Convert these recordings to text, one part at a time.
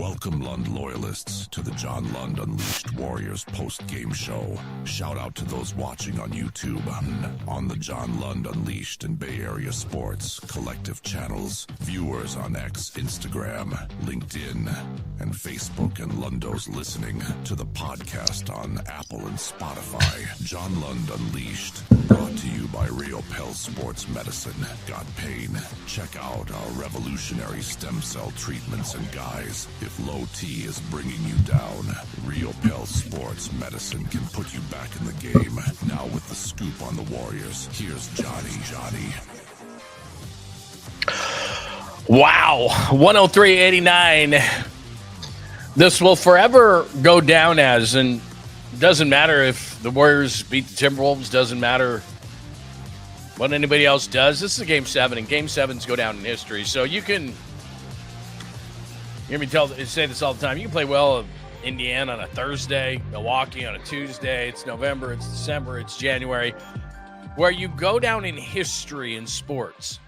Welcome, Lund loyalists, to the John Lund Unleashed Warriors post-game show. Shout out to those watching on YouTube, on the John Lund Unleashed and Bay Area Sports collective channels, viewers on X, Instagram, LinkedIn, and Facebook, and Lundos listening to the podcast on Apple and Spotify. John Lund Unleashed, brought to you by Rio Pel Sports Medicine. Got pain? Check out our revolutionary stem cell treatments and guys. If low T is bringing you down, Rio Pel Sports Medicine can put you back in the game. Now with the scoop on the Warriors, here's Johnny. Wow, 103.89. This will forever go down as, and doesn't matter if the Warriors beat the Timberwolves, doesn't matter what anybody else does. This is a Game 7, and Game 7s go down in history. So you can hear me say this all the time. You can play well in Indiana on a Thursday, Milwaukee on a Tuesday. It's November, it's December, it's January. Where you go down in history in sports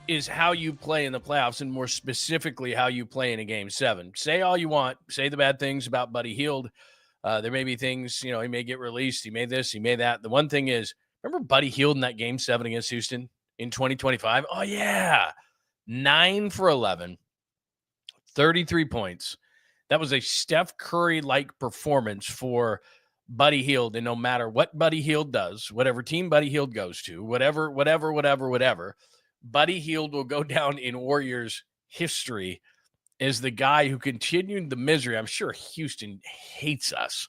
is how you play in the playoffs, and more specifically, how you play in a Game 7. Say all you want. Say the bad things about Buddy Hield. There may be things, he may get released. He made this, he made that. The one thing is, remember Buddy Hield in that Game 7 against Houston in 2025? Oh, yeah. 9 for 11, 33 points. That was a Steph Curry-like performance for Buddy Hield. And no matter what Buddy Hield does, whatever team Buddy Hield goes to, whatever, Buddy Hield will go down in Warriors history as the guy who continued the misery. I'm sure Houston hates us.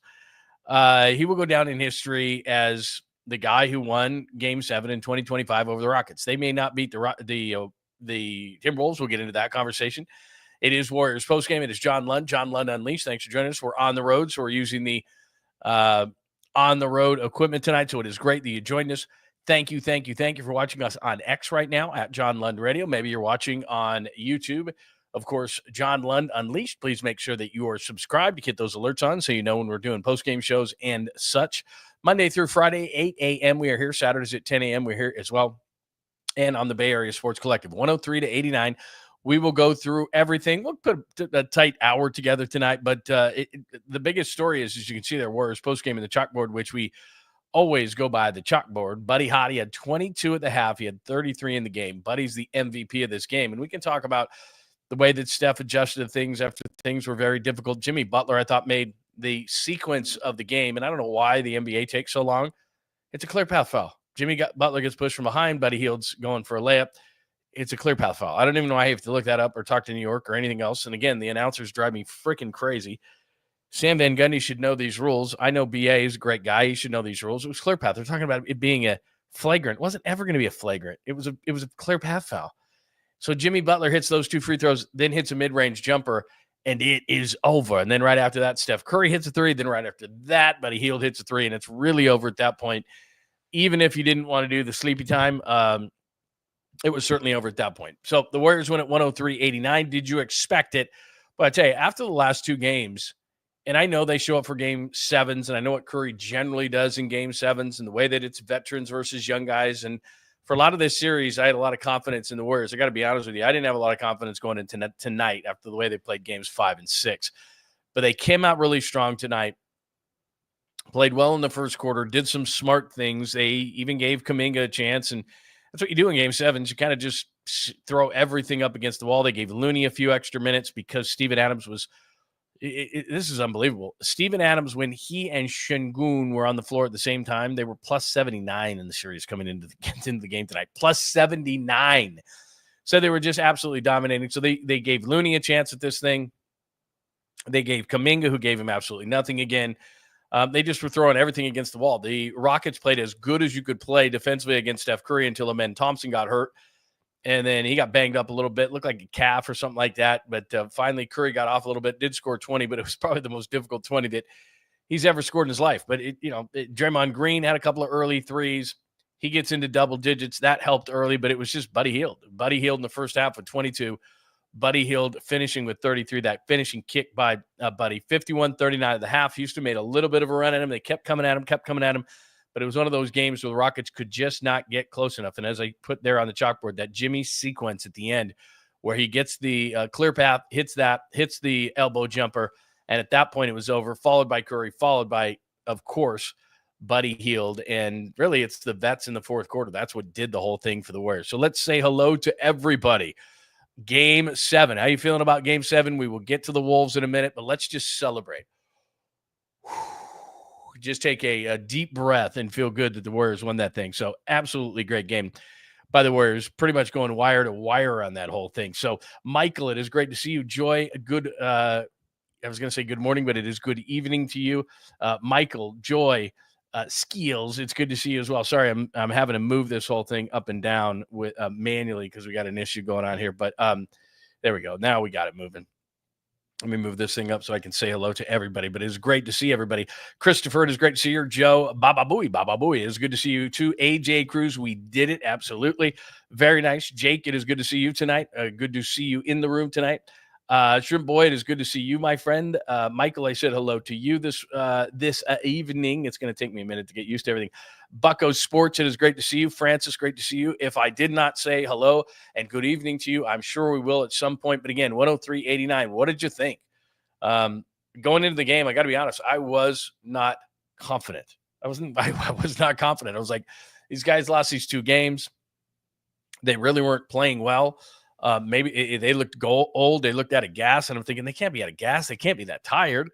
He will go down in history as the guy who won Game 7 in 2025 over the Rockets. They may not beat the Timberwolves. We'll get into that conversation. It is Warriors postgame. It is John Lund Unleashed. Thanks for joining us. We're on the road, so we're using the on-the-road equipment tonight, so it is great that you joined us. Thank you for watching us on X right now at John Lund Radio. Maybe you're watching on YouTube. Of course, John Lund Unleashed. Please make sure that you are subscribed to get those alerts on so you know when we're doing post-game shows and such. Monday through Friday, 8 a.m. we are here. Saturdays at 10 a.m. we're here as well. And on the Bay Area Sports Collective, 103 to 89. We will go through everything. We'll put a tight hour together tonight, but the biggest story is, as you can see there, Warriors post-game in the chalkboard, which we always go by the chalkboard. Buddy Hottie had 22 at the half. He had 33 in the game. Buddy's the MVP of this game. And we can talk about the way that Steph adjusted to things after things were very difficult. Jimmy Butler, I thought, made the sequence of the game, and I don't know why the NBA takes so long. It's a clear path foul. Butler gets pushed from behind. Buddy Hield's going for a layup. It's a clear path foul. I don't even know why I have to look that up or talk to New York or anything else. And again, the announcers drive me freaking crazy. Sam Van Gundy should know these rules. I know BA is a great guy. He should know these rules. It was clear path. They're talking about it being a flagrant. It wasn't ever going to be a flagrant. It was a clear path foul. So Jimmy Butler hits those 2 free throws, then hits a mid-range jumper, and it is over. And then right after that, Steph Curry hits a 3. Then right after that, Buddy Hield hits a 3, and it's really over at that point. Even if you didn't want to do the sleepy time, it was certainly over at that point. So the Warriors win at 103-89. Did you expect it? But I tell you, after the last 2 games, and I know they show up for Game 7s, and I know what Curry generally does in Game 7s and the way that it's veterans versus young guys. And for a lot of this series, I had a lot of confidence in the Warriors. I got to be honest with you. I didn't have a lot of confidence going into tonight after the way they played Games 5 and 6. But they came out really strong tonight, played well in the first quarter, did some smart things. They even gave Kuminga a chance, and that's what you do in Game 7s. You kind of just throw everything up against the wall. They gave Looney a few extra minutes because Steven Adams was this is unbelievable. Steven Adams, when he and Şengün were on the floor at the same time, they were plus 79 in the series coming into the game tonight. Plus 79. So they were just absolutely dominating. So they gave Looney a chance at this thing. They gave Kuminga, who gave him absolutely nothing again. They just were throwing everything against the wall. The Rockets played as good as you could play defensively against Steph Curry until Amen Thompson got hurt. And then he got banged up a little bit, looked like a calf or something like that. But finally, Curry got off a little bit, did score 20, but it was probably the most difficult 20 that he's ever scored in his life. But, Draymond Green had a couple of early threes. He gets into double digits. That helped early, but it was just Buddy Hield. Buddy Hield in the first half with 22. Buddy Hield finishing with 33. That finishing kick by Buddy. 51-39 at the half. Houston made a little bit of a run at him. They kept coming at him. But it was one of those games where the Rockets could just not get close enough. And as I put there on the chalkboard, that Jimmy sequence at the end where he gets the clear path, hits the elbow jumper, and at that point it was over, followed by Curry, followed by, of course, Buddy Hield. And really, it's the vets in the fourth quarter. That's what did the whole thing for the Warriors. So let's say hello to everybody. Game 7. How you feeling about Game 7? We will get to the Wolves in a minute, but let's just celebrate. Just take a deep breath and feel good that the Warriors won that thing. So absolutely great game by the Warriors, pretty much going wire to wire on that whole thing. So, Michael, it is great to see you. Joy, I was going to say good morning, but it is good evening to you. Michael, Joy, Skeels, it's good to see you as well. Sorry, I'm having to move this whole thing up and down with manually because we got an issue going on here. But there we go. Now we got it moving. Let me move this thing up so I can say hello to everybody. But it's great to see everybody. Christopher, it is great to see you. Joe, Baba Booey, it is good to see you too. AJ Cruz, we did it. Absolutely. Very nice. Jake, it is good to see you tonight. Good to see you in the room tonight. Shrimp Boy, it is good to see you, my friend. Michael, I said hello to you this evening. It's going to take me a minute to get used to everything. Bucko Sports, it is great to see you. Francis, great to see you. If I did not say hello and good evening to you, I'm sure we will at some point. But again, 103.89, what did you think? Going into the game, I got to be honest, I was not confident. I was not confident. I was like, these guys lost these 2 games. They really weren't playing well. Maybe they looked old. They looked out of gas, and I'm thinking they can't be out of gas. They can't be that tired.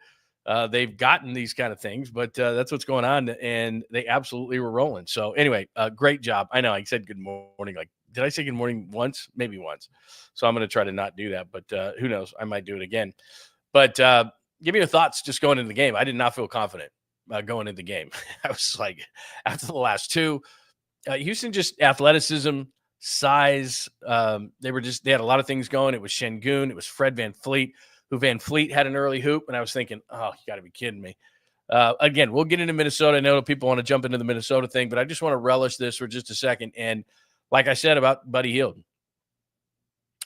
They've gotten these kind of things, but that's what's going on, and they absolutely were rolling. So anyway, great job. I know I said good morning. Like, did I say good morning once? Maybe once. So I'm going to try to not do that, but who knows? I might do it again. But give me your thoughts just going into the game. I did not feel confident going into the game. I was like, after the last 2, Houston just athleticism, size. They had a lot of things going. It was Şengün. It was Fred VanVleet, who VanVleet had an early hoop. And I was thinking, oh, you got to be kidding me. Again, we'll get into Minnesota. I know people want to jump into the Minnesota thing, but I just want to relish this for just a second. And like I said about Buddy Hield,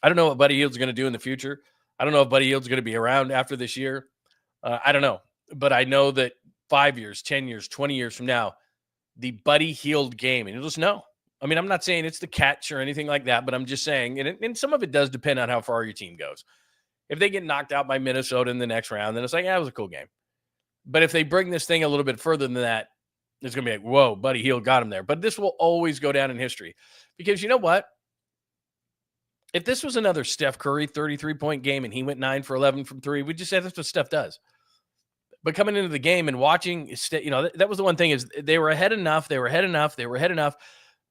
I don't know what Buddy Hield's going to do in the future. I don't know if Buddy Hield's going to be around after this year. I don't know. But I know that 5 years, 10 years, 20 years from now, the Buddy Hield game, and you'll just know. I mean, I'm not saying it's the catch or anything like that, but I'm just saying, and some of it does depend on how far your team goes. If they get knocked out by Minnesota in the next round, then it's like, yeah, it was a cool game. But if they bring this thing a little bit further than that, it's going to be like, whoa, Buddy Hield got him there. But this will always go down in history because you know what? If this was another Steph Curry 33-point game and he went 9 for 11 from 3, we'd just say that's what Steph does. But coming into the game and watching, that was the one thing is they were ahead enough.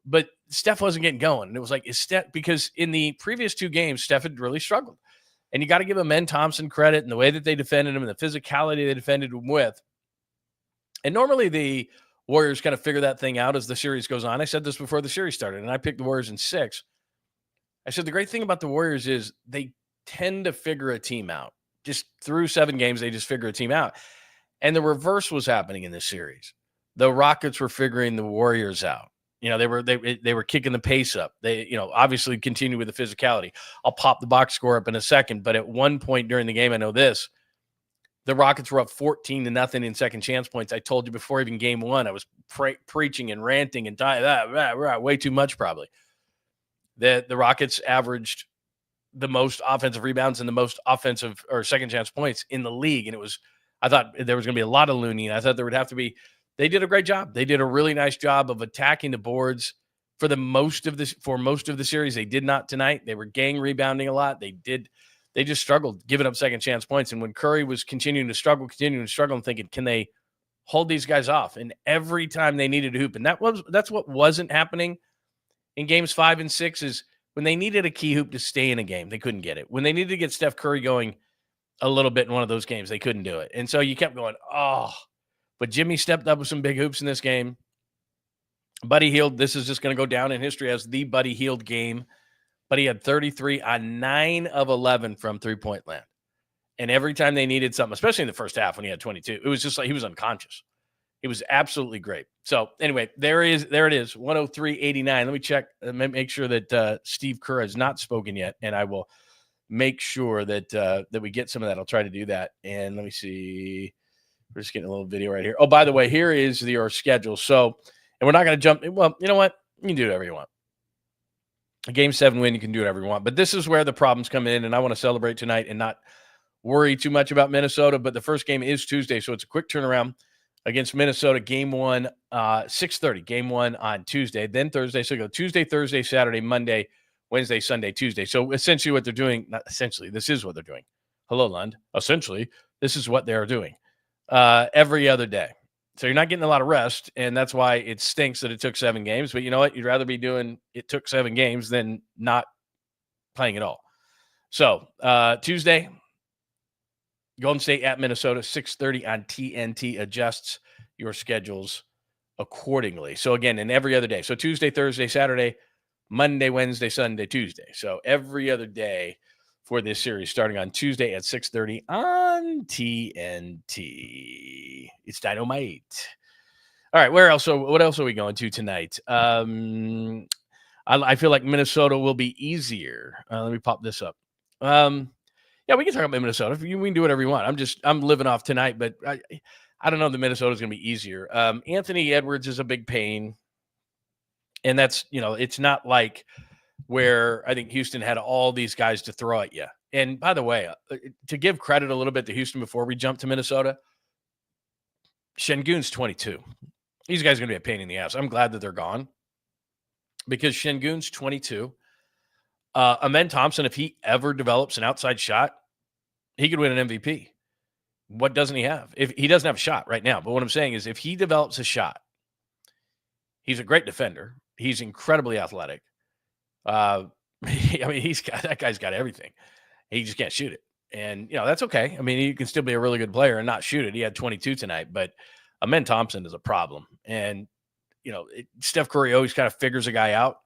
But Steph wasn't getting going. And it was like, is Steph, because in the previous 2 games, Steph had really struggled. And you got to give Amen Thompson credit in the way that they defended him and the physicality they defended him with. And normally the Warriors kind of figure that thing out as the series goes on. I said this before the series started, and I picked the Warriors in 6. I said the great thing about the Warriors is they tend to figure a team out. Just through 7 games, they just figure a team out. And the reverse was happening in this series. The Rockets were figuring the Warriors out. They were kicking the pace up. They, obviously continue with the physicality. I'll pop the box score up in a second, but at one point during the game, I know this, the Rockets were up 14-0 in second chance points. I told you before even game 1, I was preaching and ranting and way too much probably. The Rockets averaged the most offensive rebounds and the most offensive or second chance points in the league. And I thought there was going to be a lot of Looney. I thought there would have to be. They did a great job. They did a really nice job of attacking the boards for most of the series. They did not tonight. They were gang rebounding a lot. They just struggled giving up second chance points. And when Curry was continuing to struggle, I'm thinking, can they hold these guys off? And every time they needed a hoop, and that's what wasn't happening in games 5 and 6 is when they needed a key hoop to stay in a game, they couldn't get it. When they needed to get Steph Curry going a little bit in one of those games, they couldn't do it. And so you kept going, oh. But Jimmy stepped up with some big hoops in this game. Buddy Hield, this is just going to go down in history as the Buddy Hield game. But he had 33 on 9 of 11 from three-point land. And every time they needed something, especially in the first half when he had 22, it was just like he was unconscious. It was absolutely great. So anyway, there it is, 103.89. Let me check, make sure that Steve Kerr has not spoken yet, and I will make sure that we get some of that. I'll try to do that. And let me see. We're just getting a little video right here. Oh, by the way, here is your schedule. So, and we're not going to jump. Well, you know what? You can do whatever you want. A Game 7 win, you can do whatever you want. But this is where the problems come in, and I want to celebrate tonight and not worry too much about Minnesota. But the first game is Tuesday, so it's a quick turnaround against Minnesota. Game 1, 6:30. Game 1 on Tuesday, then Thursday. So go Tuesday, Thursday, Saturday, Monday, Wednesday, Sunday, Tuesday. So essentially what they're doing, not essentially, this is what they're doing. Hello, Lund. Essentially, this is what they're doing every other day. So you're not getting a lot of rest, and that's why it stinks that it took 7 games. But you know what? You'd rather be doing it took 7 games than not playing at all. So Tuesday, Golden State at Minnesota, 6:30 on TNT. Adjusts your schedules accordingly. So again, in every other day. So Tuesday, Thursday, Saturday, Monday, Wednesday, Sunday, Tuesday. So every other day for this series, starting on Tuesday at 6:30 on TNT. It's dynamite. All right, what else are we going to tonight? I feel like Minnesota will be easier. Let me pop this up. Yeah, we can talk about Minnesota. We can do whatever you want. I'm living off tonight, but I don't know that Minnesota's going to be easier. Anthony Edwards is a big pain, and that's, it's not like where I think Houston had all these guys to throw at you. And by the way, to give credit a little bit to Houston before we jump to Minnesota, Şengün's 22. These guys are going to be a pain in the ass. I'm glad that they're gone because Şengün's 22. Amen Thompson, if he ever develops an outside shot, he could win an MVP. What doesn't he have? If he doesn't have a shot right now, but what I'm saying is if he develops a shot, he's a great defender. He's incredibly athletic. I mean, that guy's got everything. He just can't shoot it. And, that's okay. I mean, he can still be a really good player and not shoot it. He had 22 tonight, but Amen Thompson is a problem. And, Steph Curry always kind of figures a guy out.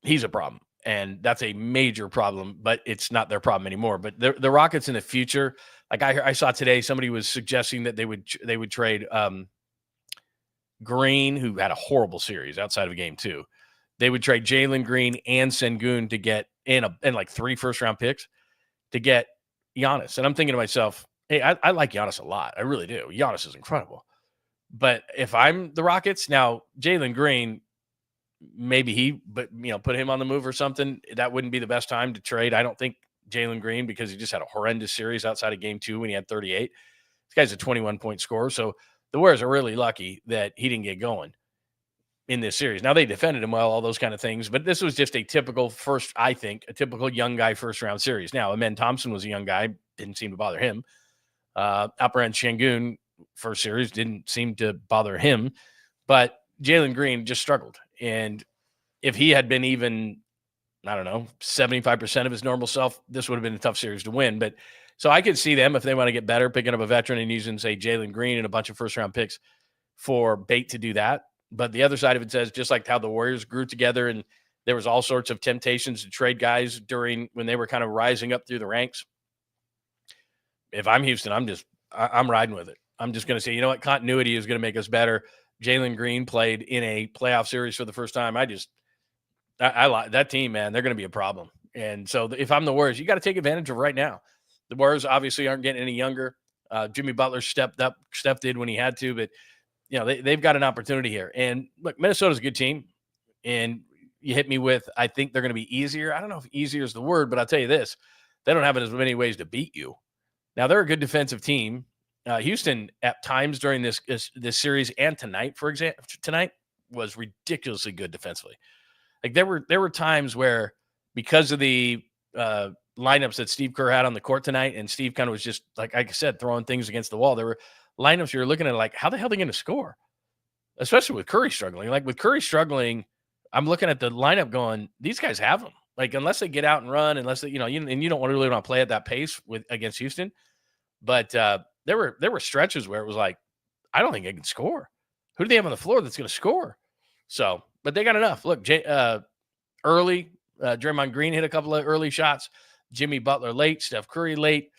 He's a problem. And that's a major problem, but it's not their problem anymore. But the Rockets in the future, like I saw today, somebody was suggesting that they would trade Green, who had a horrible series outside of Game 2. They would trade Jalen Green and Şengün to get in like 3 first-round picks to get Giannis. And I'm thinking to myself, hey, I like Giannis a lot. I really do. Giannis is incredible. But if I'm the Rockets, now Jalen Green, maybe put him on the move or something. That wouldn't be the best time to trade. I don't think Jalen Green, because he just had a horrendous series outside of Game 2 when he had 38. This guy's a 21-point scorer. So the Warriors are really lucky that he didn't get going in this series. Now, they defended him well, all those kind of things, but this was just a typical a typical young guy first-round series. Now, Amen Thompson was a young guy. Didn't seem to bother him. Alperen Şengün first series didn't seem to bother him, but Jalen Green just struggled. And if he had been even, 75% of his normal self, this would have been a tough series to win. But so I could see them, if they want to get better, picking up a veteran and using, say, Jalen Green and a bunch of first-round picks for bait to do that. But the other side of it says, just like how the Warriors grew together and there was all sorts of temptations to trade guys when they were kind of rising up through the ranks. If I'm Houston, I'm riding with it. I'm just going to say, you know what? Continuity is going to make us better. Jalen Green played in a playoff series for the first time. I like that team, man. They're going to be a problem. And so if I'm the Warriors, you got to take advantage of right now. The Warriors obviously aren't getting any younger. Jimmy Butler stepped in when he had to, but they've got an opportunity here. And look, Minnesota's a good team. And you hit me with, I think they're going to be easier. I don't know if easier is the word, but I'll tell you this. They don't have as many ways to beat you. Now, they're a good defensive team. Houston, at times during this series and tonight, for example, was ridiculously good defensively. Like there were times where, because of the lineups that Steve Kerr had on the court tonight, and Steve kind of was just, like I said, throwing things against the wall. There were lineups you were looking at like, how the hell are they going to score? Especially with Curry struggling. Like with Curry struggling, I'm looking at the lineup going, these guys have them. Like unless they get out and run, unless they, and you don't really want to play at that pace against Houston. But there were stretches where it was like, I don't think they can score. Who do they have on the floor that's going to score? So, but they got enough. Look, early, Draymond Green hit a couple of early shots. Jimmy Butler late. Steph Curry late.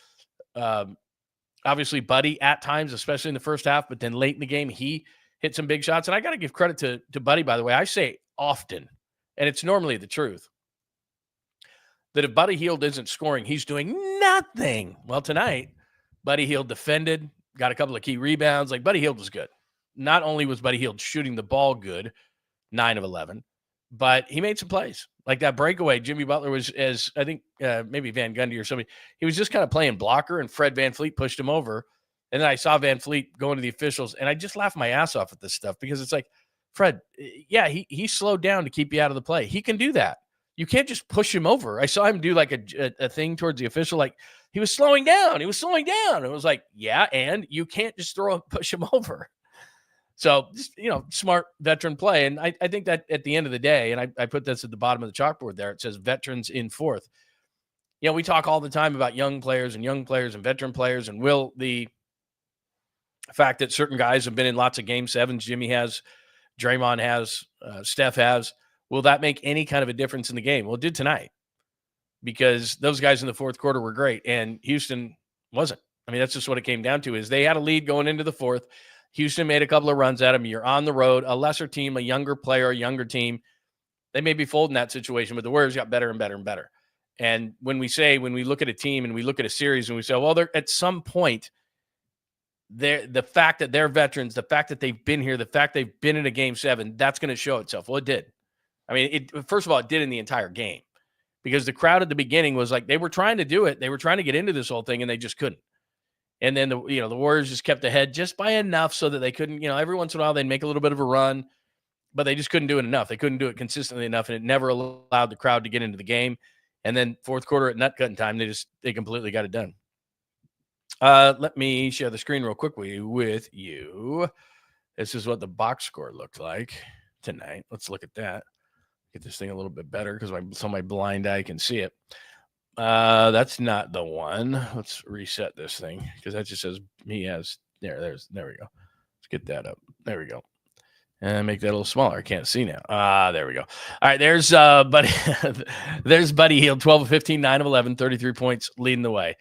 Obviously, Buddy at times, especially in the first half, but then late in the game, he hit some big shots. And I got to give credit to Buddy, by the way. I say often, and it's normally the truth, that if Buddy Hield isn't scoring, he's doing nothing. Well, tonight, Buddy Hield defended, got a couple of key rebounds. Like, Buddy Hield was good. Not only was Buddy Hield shooting the ball good, 9 of 11, but he made some plays. Like that breakaway, Jimmy Butler was, as I think maybe Van Gundy or somebody, he was just kind of playing blocker, and Fred VanVleet pushed him over. And then I saw VanVleet going to the officials, and I just laughed my ass off at this stuff because it's like, Fred, yeah, he slowed down to keep you out of the play. He can do that. You can't just push him over. I saw him do like a thing towards the official, like he was slowing down. He was slowing down. It was like, yeah, and you can't just push him over. So, just, smart veteran play. And I think that at the end of the day, and I put this at the bottom of the chalkboard there, it says veterans in fourth. We talk all the time about young players and veteran players, and will the fact that certain guys have been in lots of game sevens, Jimmy has, Draymond has, Steph has, will that make any kind of a difference in the game? Well, it did tonight, because those guys in the fourth quarter were great, and Houston wasn't. I mean, that's just what it came down to, is they had a lead going into the fourth. Houston made a couple of runs at him. You're on the road, a lesser team, a younger player, a younger team. They may be folding that situation, but the Warriors got better and better and better. And when we look at a team and we look at a series and we say, well, they're at some point, the fact that they're veterans, the fact that they've been here, the fact they've been in a game seven, that's going to show itself. Well, it did. I mean, first of all, it did in the entire game, because the crowd at the beginning was like, they were trying to do it. They were trying to get into this whole thing, and they just couldn't. And then the Warriors just kept ahead just by enough so that they couldn't, every once in a while they'd make a little bit of a run, but they just couldn't do it enough. They couldn't do it consistently enough, and it never allowed the crowd to get into the game. And then fourth quarter at nut cutting time, they completely got it done. Let me share the screen real quickly with you. This is what the box score looked like tonight. Let's look at that. Get this thing a little bit better so my blind eye can see it. That's not the one. Let's reset this thing, because that just says he has there we go. Let's get that up. There we go. And make that a little smaller. I can't see now. There we go. All right, there's Buddy there's Buddy Hield, 12 of 15, 9 of 11, 33 points, leading the way.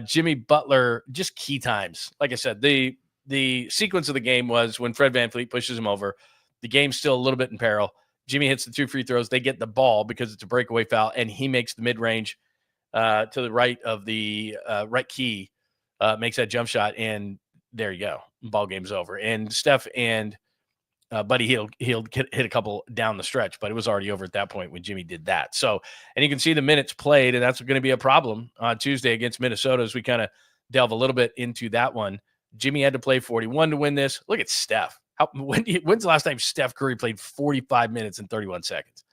Jimmy Butler, just key times. Like I said, the sequence of the game was when Fred VanVleet pushes him over. The game's still a little bit in peril. Jimmy hits the 2 free throws. They get the ball because it's a breakaway foul, and he makes the mid-range to the right of the right key, makes that jump shot, and there you go. Ball game's over. And Steph and Buddy Hield hit a couple down the stretch, but it was already over at that point when Jimmy did that. So, and you can see the minutes played, and that's going to be a problem on Tuesday against Minnesota as we kind of delve a little bit into that one. Jimmy had to play 41 to win this. Look at Steph. When's the last time Steph Curry played 45 minutes and 31 seconds?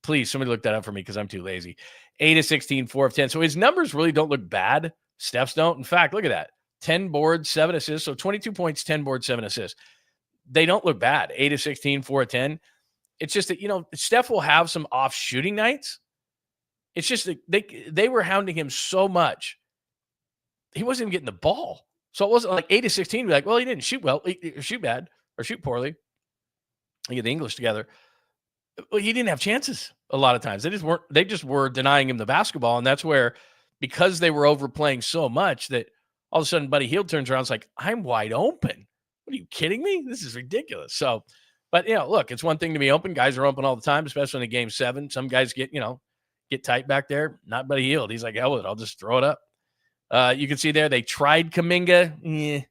Please, somebody look that up for me, because I'm too lazy. 8 of 16, 4 of 10. So his numbers really don't look bad. Steph's don't. In fact, look at that. 10 boards, 7 assists. So 22 points, 10 boards, 7 assists. They don't look bad. 8 of 16, 4 of 10. It's just that, Steph will have some off shooting nights. It's just that they were hounding him so much. He wasn't even getting the ball. So it wasn't like 8 of 16. Be like, well, he didn't shoot well, shoot bad, or shoot poorly. You get the English together. Well, he didn't have chances a lot of times. They just were denying him the basketball. And that's where, because they were overplaying so much, that all of a sudden Buddy Hield turns around and is like, I'm wide open. What are you kidding me? This is ridiculous. So, but look, it's one thing to be open. Guys are open all the time, especially in a game seven. Some guys get tight back there. Not Buddy Hield. He's like, hell with it. I'll just throw it up. You can see there, they tried Kuminga.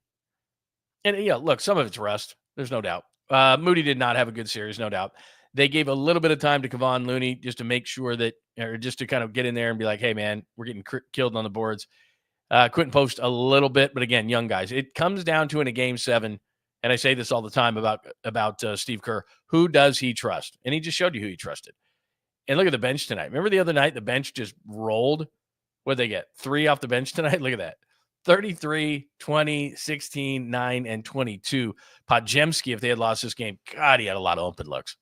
And look, some of it's rust. There's no doubt. Moody did not have a good series, no doubt. They gave a little bit of time to Kevon Looney just to make sure that, or just to kind of get in there and be like, hey, man, we're getting killed on the boards. Quentin Post a little bit, but again, young guys. It comes down to, in a game seven, and I say this all the time about Steve Kerr, who does he trust? And he just showed you who he trusted. And look at the bench tonight. Remember the other night, the bench just rolled? What'd they get? 3 off the bench tonight? Look at that. 33, 20, 16, 9, and 22. Podziemski, if they had lost this game, God, he had a lot of open looks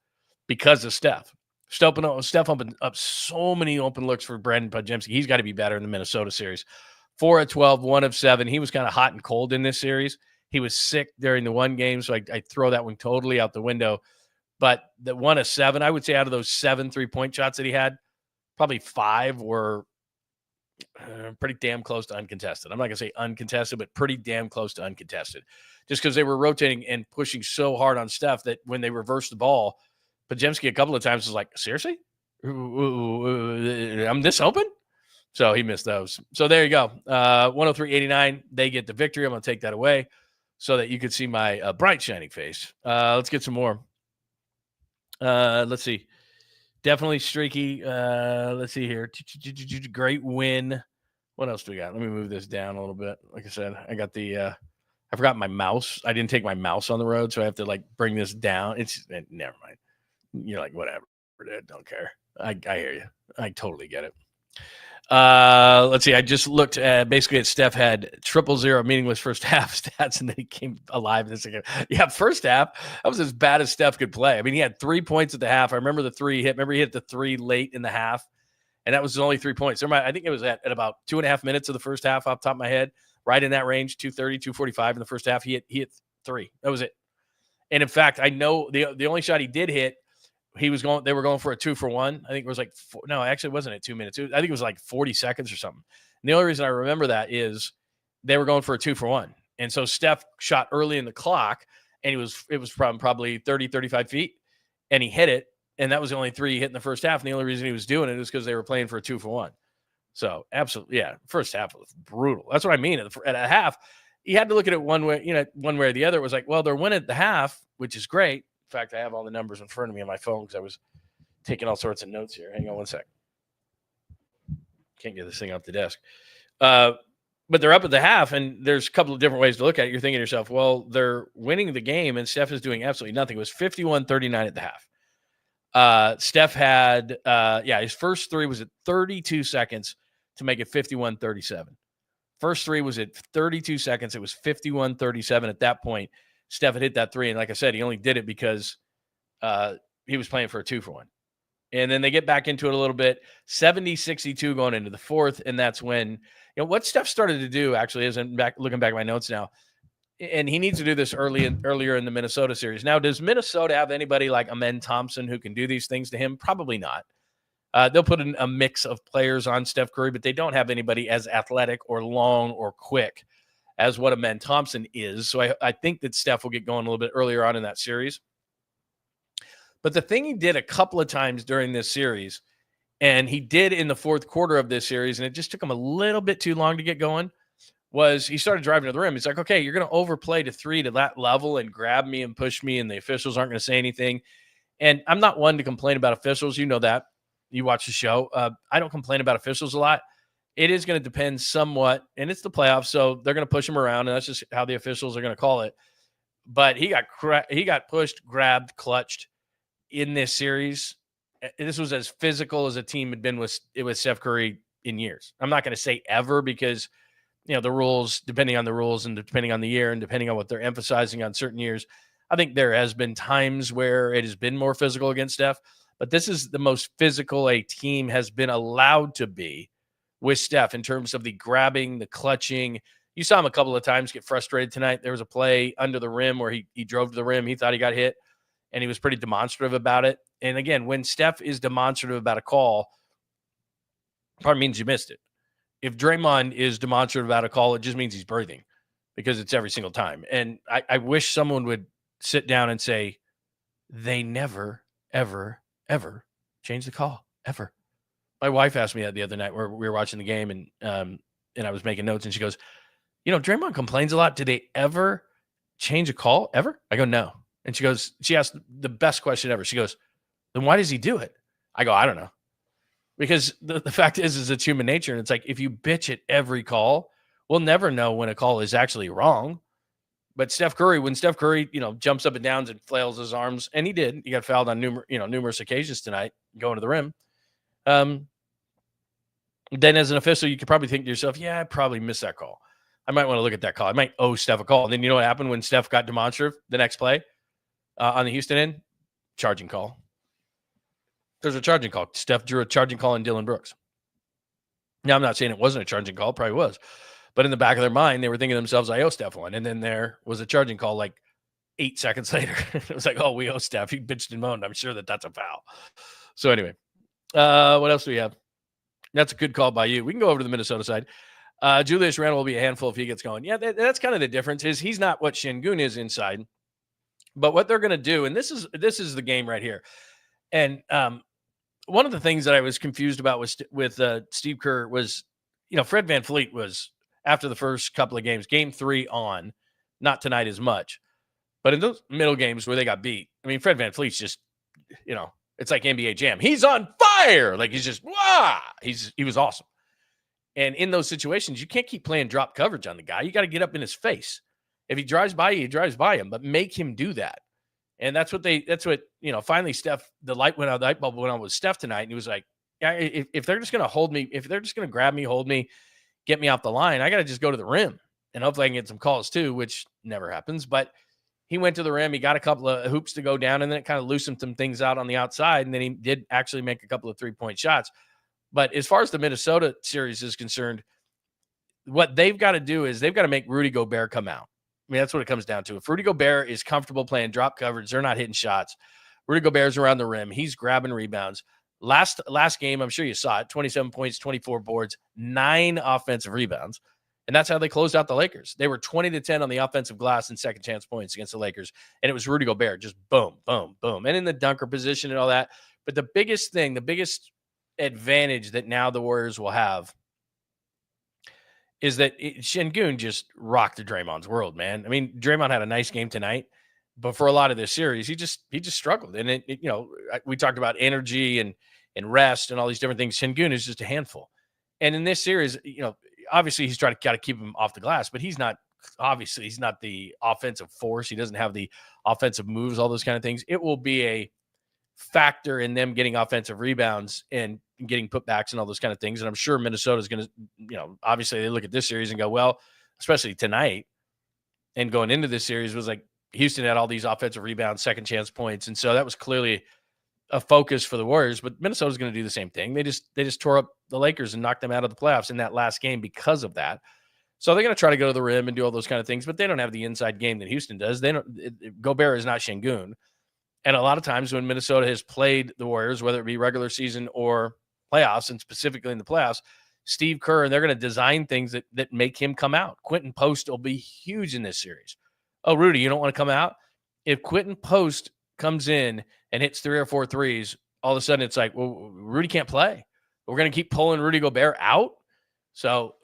because of Steph. Steph opened up so many open looks for Brandon Podziemski. He's got to be better in the Minnesota series. 4 of 12, 1 of 7. He was kind of hot and cold in this series. He was sick during the one game, so I throw that one totally out the window. But the 1 of 7, I would say out of those 7 3-point shots that he had, probably 5 were pretty damn close to uncontested. I'm not going to say uncontested, but pretty damn close to uncontested. Just because they were rotating and pushing so hard on Steph that when they reversed the ball, Podziemski a couple of times was like, seriously? I'm this open? So he missed those. So there you go. 103-89. They get the victory. I'm going to take that away so that you could see my bright, shining face. Let's get some more. Let's see. Definitely streaky. Let's see here. Great win. What else do we got? Let me move this down a little bit. Like I said, I got the I forgot my mouse. I didn't take my mouse on the road, so I have to like bring this down. Never mind. You're like, whatever, dude. Don't care. I hear you. I totally get it. Let's see. I just looked at basically at Steph had 0-0 meaningless first half stats, and then he came alive this again. Yeah, first half that was as bad as Steph could play. I mean, he had 3 points at the half. I remember the three he hit. Remember he hit the three late in the half, and that was his only 3 points. I think it was at about 2.5 minutes of the first half, off the top of my head, right in that range, 2:30, 2:45 in the first half. He hit three. That was it. And in fact, I know the only shot he did hit. They were going for a 2-for-1. I think it was like, no, actually it wasn't at 2 minutes. I think it was like 40 seconds or something. And the only reason I remember that is they were going for a 2-for-1. And so Steph shot early in the clock, and it was from probably 30, 35 feet, and he hit it. And that was the only three he hit in the first half. And the only reason he was doing it was because they were playing for a 2-for-1. So absolutely, yeah, first half was brutal. That's what I mean. At a half, you had to look at it one way, one way or the other. It was like, well, they're winning at the half, which is great. In fact, I have all the numbers in front of me on my phone because I was taking all sorts of notes here. Hang on one sec. Can't get this thing off the desk. But they're up at the half, and there's a couple of different ways to look at it. You're thinking to yourself, well, they're winning the game, and Steph is doing absolutely nothing. It was 51-39 at the half. Steph had, his first three was at 32 seconds to make it 51-37. First three was at 32 seconds. It was 51-37 at that point. Steph had hit that three, and like I said, he only did it because he was playing for a 2-for-1. And then they get back into it a little bit, 70-62 going into the fourth, and that's when what Steph started to do actually isn't looking back at my notes now, and he needs to do this earlier in the Minnesota series. Now, does Minnesota have anybody like Amen Thompson who can do these things to him? Probably not. They'll put in a mix of players on Steph Curry, but they don't have anybody as athletic or long or quick as what Amen Thompson is. So I think that Steph will get going a little bit earlier on in that series. But the thing he did a couple of times during this series, and he did in the fourth quarter of this series, and it just took him a little bit too long to get going, was he started driving to the rim. He's like, okay, you're going to overplay to three to that level and grab me and push me, and the officials aren't going to say anything. And I'm not one to complain about officials. You know that. You watch the show. I don't complain about officials a lot. It is going to depend somewhat, and it's the playoffs, so they're going to push him around, and that's just how the officials are going to call it. But he got pushed, grabbed, clutched in this series. This was as physical as a team had been with Steph Curry in years. I'm not going to say ever because, the rules, depending on the rules and depending on the year and depending on what they're emphasizing on certain years, I think there has been times where it has been more physical against Steph, but this is the most physical a team has been allowed to be with Steph in terms of the grabbing, the clutching. You saw him a couple of times get frustrated tonight. There was a play under the rim where he drove to the rim. He thought he got hit, and he was pretty demonstrative about it. And again, when Steph is demonstrative about a call, probably means you missed it. If Draymond is demonstrative about a call, it just means he's breathing because it's every single time. And I wish someone would sit down and say, they never, ever, ever change the call, ever. My wife asked me that the other night where we were watching the game, and I was making notes, and she goes, Draymond complains a lot. Did they ever change a call? Ever? I go, no. And she asked the best question ever. She goes, then why does he do it? I go, I don't know. Because the fact is it's human nature. And it's like, if you bitch at every call, we'll never know when a call is actually wrong. But when Steph Curry, jumps up and down and flails his arms, and he did, he got fouled on numerous occasions tonight going to the rim. Then as an official, you could probably think to yourself, yeah, I probably missed that call. I might want to look at that call. I might owe Steph a call. And then you know what happened when Steph got demonstrative the next play on the Houston end? Charging call. There's a charging call. Steph drew a charging call on Dylan Brooks. Now, I'm not saying it wasn't a charging call. It probably was. But in the back of their mind, they were thinking to themselves, I owe Steph one. And then there was a charging call like 8 seconds later. It was like, oh, we owe Steph. He bitched and moaned. I'm sure that's a foul. So anyway, what else do we have? That's a good call by you. We can go over to the Minnesota side. Julius Randle will be a handful if he gets going. Yeah, that's kind of the difference. Is he's not what Şengün is inside, but what they're going to do, and this is the game right here. And one of the things that I was confused about with Steve Kerr was, Fred VanVleet was after the first couple of games, game 3 on, not tonight as much, but in those middle games where they got beat. I mean, Fred VanVleet's just, It's like NBA Jam. He's on fire. Like he's just, wow. He was awesome. And in those situations, you can't keep playing drop coverage on the guy. You got to get up in his face. If he drives by you, he drives by him, but make him do that. And that's what, finally Steph, the light bulb went on with Steph tonight. And he was like, yeah, if they're just going to hold me, if they're just going to grab me, hold me, get me off the line, I got to just go to the rim. And hopefully I can get some calls too, which never happens. But he went to the rim. He got a couple of hoops to go down, and then it kind of loosened some things out on the outside. And then he did actually make a couple of 3-point shots. But as far as the Minnesota series is concerned, what they've got to do is they've got to make Rudy Gobert come out. I mean, that's what it comes down to. If Rudy Gobert is comfortable playing drop coverage, they're not hitting shots. Rudy Gobert's around the rim. He's grabbing rebounds. Last game, I'm sure you saw it, 27 points, 24 boards, 9 offensive rebounds. And that's how they closed out the Lakers. They were 20-10 on the offensive glass and second chance points against the Lakers. And it was Rudy Gobert, just boom, boom, boom. And in the dunker position and all that. But the biggest advantage that now the Warriors will have is that Şengün just rocked the Draymond's world, man. I mean, Draymond had a nice game tonight, but for a lot of this series, he just struggled. And we talked about energy and rest and all these different things. Şengün is just a handful. And in this series, obviously he's got to keep him off the glass, but he's not the offensive force. He doesn't have the offensive moves, all those kind of things. It will be a factor in them getting offensive rebounds and getting putbacks and all those kind of things. And I'm sure Minnesota's going to, obviously they look at this series and go, well, especially tonight and going into this series was like Houston had all these offensive rebounds, second chance points. And so that was clearly a focus for the Warriors, but Minnesota's going to do the same thing. They just tore up the Lakers and knocked them out of the playoffs in that last game because of that. So they're going to try to go to the rim and do all those kind of things, but they don't have the inside game that Houston does. Gobert is not Şengün. And a lot of times when Minnesota has played the Warriors, whether it be regular season or playoffs, and specifically in the playoffs, Steve Kerr, and they're going to design things that make him come out. Quentin Post will be huge in this series. Oh, Rudy, you don't want to come out? If Quentin Post comes in and hits 3 or 4 threes, all of a sudden it's like, well, Rudy can't play. We're going to keep pulling Rudy Gobert out. So,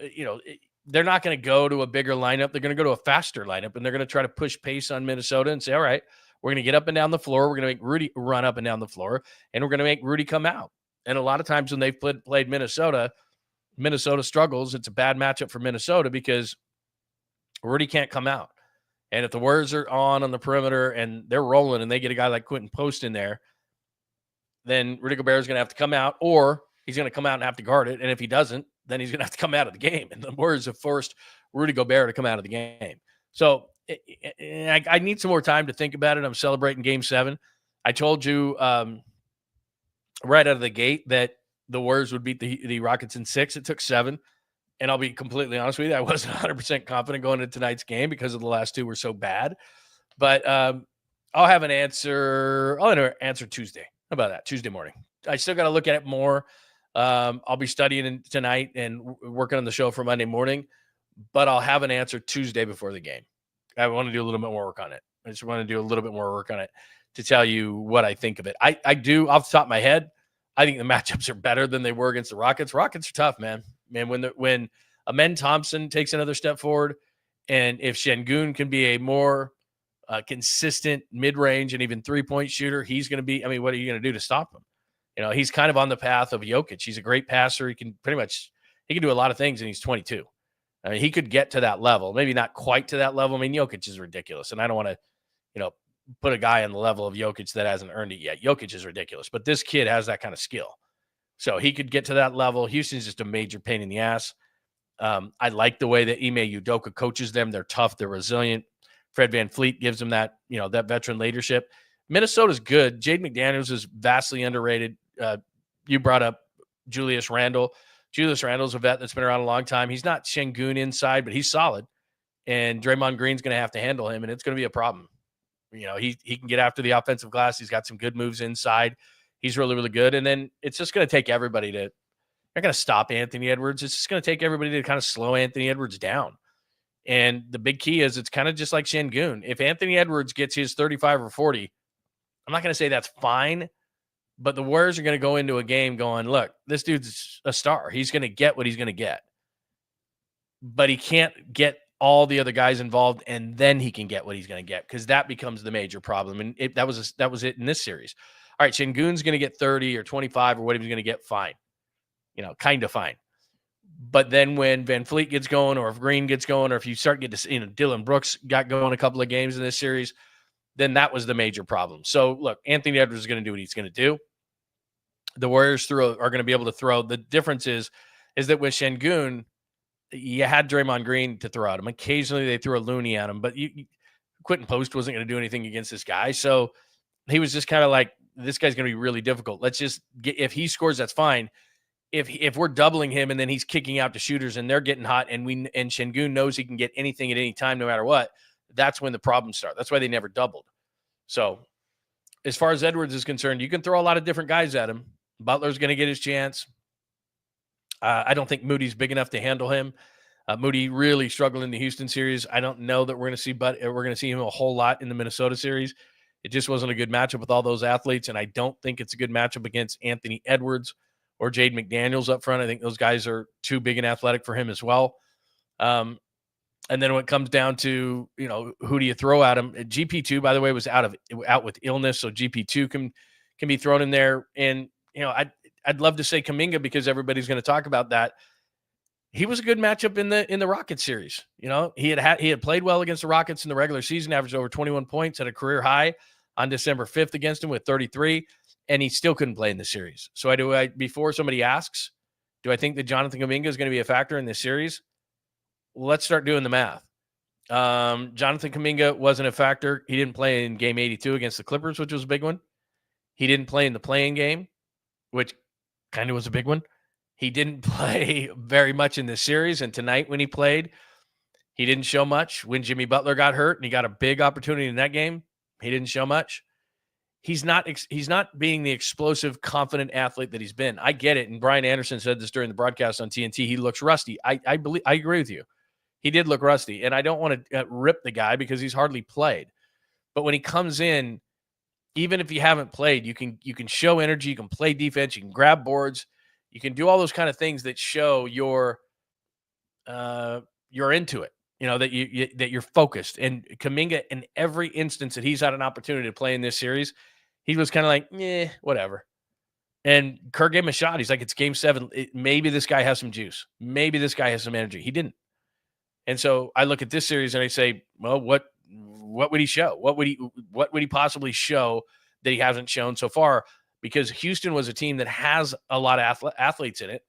they're not going to go to a bigger lineup. They're going to go to a faster lineup, and they're going to try to push pace on Minnesota and say, all right, we're going to get up and down the floor. We're going to make Rudy run up and down the floor, and we're going to make Rudy come out. And a lot of times when they've played Minnesota struggles. It's a bad matchup for Minnesota because Rudy can't come out. And if the Warriors are on the perimeter and they're rolling and they get a guy like Quentin Post in there, then Rudy Gobert is going to have to come out, or he's going to come out and have to guard it. And if he doesn't, then he's going to have to come out of the game. And the Warriors have forced Rudy Gobert to come out of the game. So I need some more time to think about it. I'm celebrating Game 7. I told you right out of the gate that the Warriors would beat the Rockets in 6. It took 7. And I'll be completely honest with you, I wasn't 100% confident going into tonight's game because of the last 2 were so bad. But I'll have an answer. I'll answer Tuesday. How about that? Tuesday morning. I still got to look at it more. I'll be studying tonight and working on the show for Monday morning. But I'll have an answer Tuesday before the game. I want to do a little bit more work on it. I just want to do a little bit more work on it to tell you what I think of it. I do, off the top of my head, I think the matchups are better than they were against the Rockets. Rockets are tough, man. Man, when Amen Thompson takes another step forward, and if Şengün can be a more consistent mid-range and even three-point shooter, he's going to be, I mean, what are you going to do to stop him? He's kind of on the path of Jokic. He's a great passer. He can do a lot of things, and he's 22. I mean, he could get to that level, maybe not quite to that level. I mean, Jokic is ridiculous, and I don't want to, put a guy on the level of Jokic that hasn't earned it yet. Jokic is ridiculous, but this kid has that kind of skill. So he could get to that level. Houston's just a major pain in the ass. I like the way that Ime Udoka coaches them. They're tough. They're resilient. Fred VanVleet gives them that, that veteran leadership. Minnesota's good. Jaden McDaniels is vastly underrated. You brought up Julius Randle. Julius Randle's a vet that's been around a long time. He's not Şengün inside, but he's solid. And Draymond Green's going to have to handle him, and it's going to be a problem. He can get after the offensive glass. He's got some good moves inside. He's really, really good. And then it's just going to take everybody to – they're going to stop Anthony Edwards. It's just going to take everybody to kind of slow Anthony Edwards down. And the big key is it's kind of just like Şengün. If Anthony Edwards gets his 35 or 40, I'm not going to say that's fine, but the Warriors are going to go into a game going, look, this dude's a star. He's going to get what he's going to get. But he can't get all the other guys involved, and then he can get what he's going to get, because that becomes the major problem. And that was it in this series. all right, Şengün's going to get 30 or 25 or what he was going to get, fine. Kind of fine. But then when Van Fleet gets going, or if Green gets going, or if you start getting to, Dylan Brooks got going a couple of games in this series, then that was the major problem. So look, Anthony Edwards is going to do what he's going to do. The Warriors are going to be able to throw. The difference is that with Şengün, you had Draymond Green to throw at him. Occasionally they threw a Looney at him, but Quentin Post wasn't going to do anything against this guy. So he was just kind of like, this guy's going to be really difficult. Let's just get, if he scores, that's fine. If we're doubling him and then he's kicking out to shooters and they're getting hot and Şengün knows he can get anything at any time, no matter what, that's when the problems start. That's why they never doubled. So as far as Edwards is concerned, you can throw a lot of different guys at him. Butler's going to get his chance. I don't think Moody's big enough to handle him. Moody really struggled in the Houston series. I don't know that we're going to see him a whole lot in the Minnesota series. It just wasn't a good matchup with all those athletes, and I don't think it's a good matchup against Anthony Edwards or Jaden McDaniels up front. I think those guys are too big and athletic for him as well. And then when it comes down to, who do you throw at him? GP2, by the way, was out with illness, so GP2 can be thrown in there. And I'd love to say Kuminga because everybody's going to talk about that. He was a good matchup in the Rockets series. He had played well against the Rockets in the regular season, averaged over 21 points at a career high on December 5th against him with 33. And he still couldn't play in the series. So before somebody asks, do I think that Jonathan Kuminga is going to be a factor in this series? Let's start doing the math. Jonathan Kuminga wasn't a factor. He didn't play in game 82 against the Clippers, which was a big one. He didn't play in the play-in game, which kind of was a big one. He didn't play very much in this series. And tonight when he played, he didn't show much. When Jimmy Butler got hurt and he got a big opportunity in that game, he didn't show much. He's not being the explosive, confident athlete that he's been. I get it. And Brian Anderson said this during the broadcast on TNT. He looks rusty. I agree with you. He did look rusty. And I don't want to rip the guy because he's hardly played. But when he comes in, even if you haven't played, you can show energy, you can play defense, you can grab boards, you can do all those kind of things that show you're into it. That you're focused. And Kuminga, in every instance that he's had an opportunity to play in this series, he was kind of like, whatever. And Kerr gave him a shot. He's like, it's game 7. Maybe this guy has some juice. Maybe this guy has some energy. He didn't. And so I look at this series and I say, well, what would he show? What would he possibly show that he hasn't shown so far? Because Houston was a team that has a lot of athletes in it.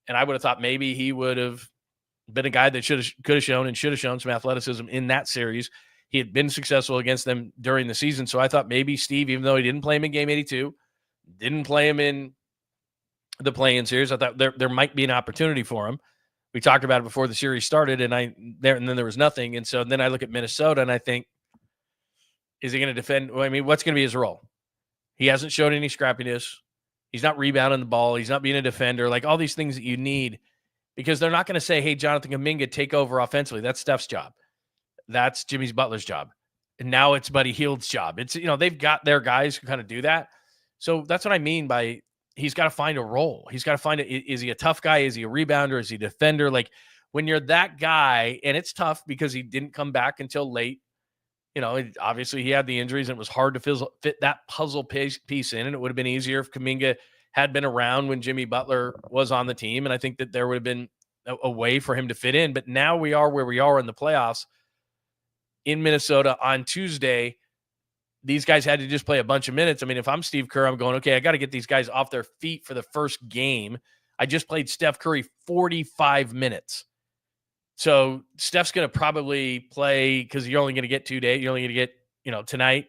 And I would have thought maybe he would have been a guy that could have shown some athleticism in that series. He had been successful against them during the season. So I thought maybe Steve, even though he didn't play him in game 82, didn't play him in the play-in series, I thought there might be an opportunity for him. We talked about it before the series started, and then there was nothing. And so then I look at Minnesota and I think, is he going to defend? Well, I mean, what's going to be his role? He hasn't showed any scrappiness. He's not rebounding the ball. He's not being a defender, like all these things that you need. Because they're not going to say, hey, Jonathan Kuminga, take over offensively. That's Steph's job. That's Jimmy Butler's job. And now it's Buddy Hield's job. It's, they've got their guys who kind of do that. So that's what I mean by he's got to find a role. He's got to find is he a tough guy? Is he a rebounder? Is he a defender? Like when you're that guy, and it's tough because he didn't come back until late. Obviously he had the injuries and it was hard to fit that puzzle piece in. And it would have been easier if Kuminga had been around when Jimmy Butler was on the team. And I think that there would have been a way for him to fit in. But now we are where we are in the playoffs in Minnesota on Tuesday. These guys had to just play a bunch of minutes. I mean, if I'm Steve Kerr, I'm going, okay, I got to get these guys off their feet for the first game. I just played Steph Curry 45 minutes. So Steph's going to probably play because you're only going to get 2 days. You're only going to get, tonight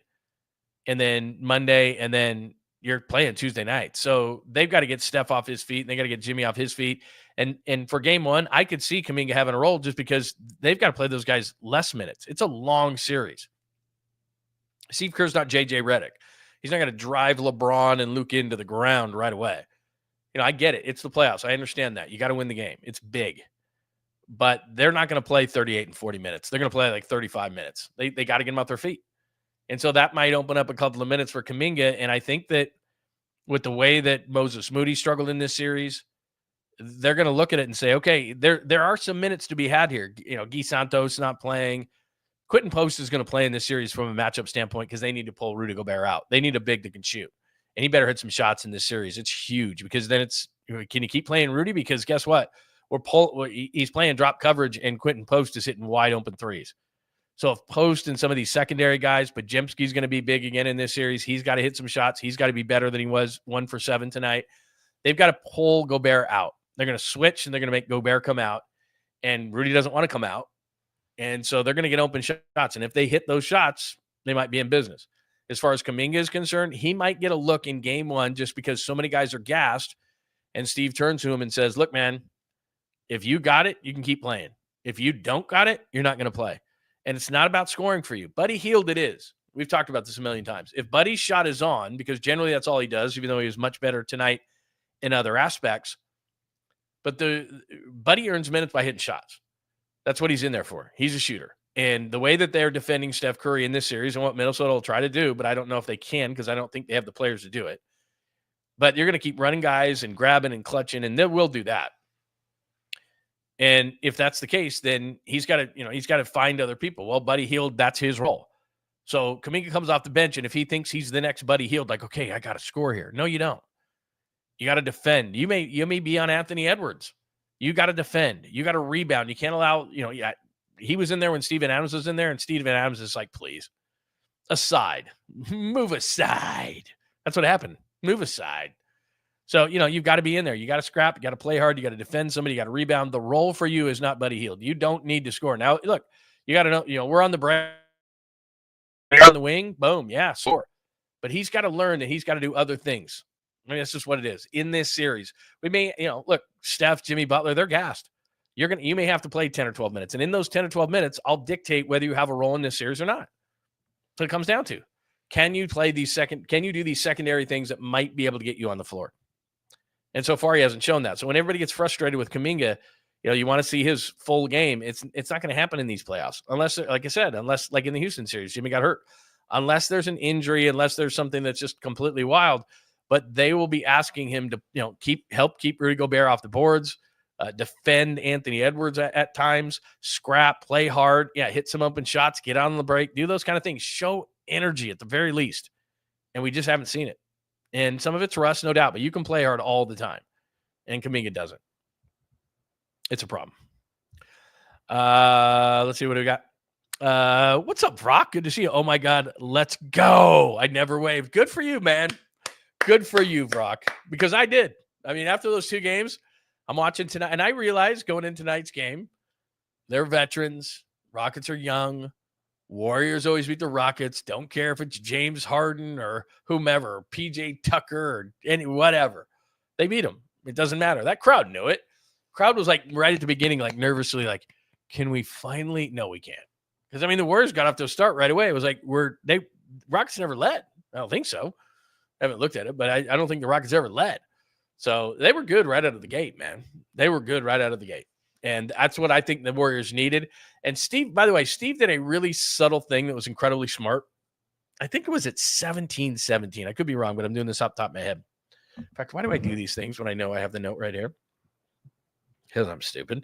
and then Monday, and then you're playing Tuesday night. So they've got to get Steph off his feet and they got to get Jimmy off his feet. And for game 1, I could see Kuminga having a role just because they've got to play those guys less minutes. It's a long series. Steve Kerr's not JJ Redick. He's not going to drive LeBron and Luke into the ground right away. I get it. It's the playoffs. I understand that. You got to win the game. It's big. But they're not going to play 38 and 40 minutes. They're going to play like 35 minutes. They got to get them off their feet. And so that might open up a couple of minutes for Kuminga. And I think that with the way that Moses Moody struggled in this series, they're going to look at it and say, okay, there are some minutes to be had here. Guy Santos not playing. Quentin Post is going to play in this series from a matchup standpoint because they need to pull Rudy Gobert out. They need a big that can shoot. and he better hit some shots in this series. It's huge because then can you keep playing Rudy? Because guess what? He's playing drop coverage, and Quentin Post is hitting wide open threes. So if Post and some of these secondary guys, but Jemski's going to be big again in this series. He's got to hit some shots. He's got to be better than he was 1 for 7 tonight. They've got to pull Gobert out. They're going to switch, and they're going to make Gobert come out. And Rudy doesn't want to come out. And so they're going to get open shots. And if they hit those shots, they might be in business. As far as Kuminga is concerned, he might get a look in game 1 just because so many guys are gassed. And Steve turns to him and says, look, man, if you got it, you can keep playing. If you don't got it, you're not going to play. And it's not about scoring for you. Buddy Hield, it is. We've talked about this a million times. If Buddy's shot is on, because generally that's all he does, even though he was much better tonight in other aspects. But Buddy earns minutes by hitting shots. That's what he's in there for. He's a shooter. And the way that they're defending Steph Curry in this series and what Minnesota will try to do, but I don't know if they can because I don't think they have the players to do it. But you're going to keep running guys and grabbing and clutching, and they will do that. And if that's the case, then he's got to find other people. Well, Buddy Hield, that's his role. So Kuminga comes off the bench, and if he thinks he's the next Buddy Hield, like, okay, I got to score here. No, you don't. You got to defend. You may be on Anthony Edwards. You got to defend. You got to rebound. You can't allow, he was in there when Steven Adams was in there, and Steven Adams is like, please, aside. Move aside. That's what happened. Move aside. So, you've got to be in there. You got to scrap. You got to play hard. You got to defend somebody. You got to rebound. The role for you is not Buddy Hield. You don't need to score. Now, look, you got to know, we're on the break. On the wing, boom, yeah, score. But he's got to learn that he's got to do other things. I mean, that's just what it is. In this series, we may, look, Steph, Jimmy Butler, they're gassed. You may have to play 10 or 12 minutes. And in those 10 or 12 minutes, I'll dictate whether you have a role in this series or not. So it comes down to, can you do these secondary things that might be able to get you on the floor? And so far, he hasn't shown that. So when everybody gets frustrated with Kuminga, you want to see his full game. It's not going to happen in these playoffs. Unless, like I said, like in the Houston series, Jimmy got hurt. Unless there's an injury, unless there's something that's just completely wild. But they will be asking him to, help keep Rudy Gobert off the boards, defend Anthony Edwards at times, scrap, play hard, hit some open shots, get on the break, do those kind of things. Show energy at the very least. And we just haven't seen it. And some of it's rust, no doubt, but you can play hard all the time. And Kuminga doesn't. It's a problem. Let's see what we got. What's up, Brock? Good to see you. Oh, my God. Let's go. I never waved. Good for you, man. Good for you, Brock, because I did. I mean, after those 2 games, I'm watching tonight, and I realized going into tonight's game, they're veterans. Rockets are young. Warriors always beat the Rockets. Don't care if it's James Harden or whomever, PJ Tucker or whatever. They beat them. It doesn't matter. That crowd knew it. Crowd was like right at the beginning, like nervously, like, can we finally? No, we can't. Because the Warriors got off to a start right away. It was like Rockets never led. I don't think so. I haven't looked at it, but I don't think the Rockets ever led. So they were good right out of the gate, man. They were good right out of the gate. And that's what I think the Warriors needed. And Steve, by the way, Steve did a really subtle thing that was incredibly smart. I think it was at 17-17. I could be wrong, but I'm doing this off the top of my head. In fact, why do I do these things when I know I have the note right here? Because I'm stupid.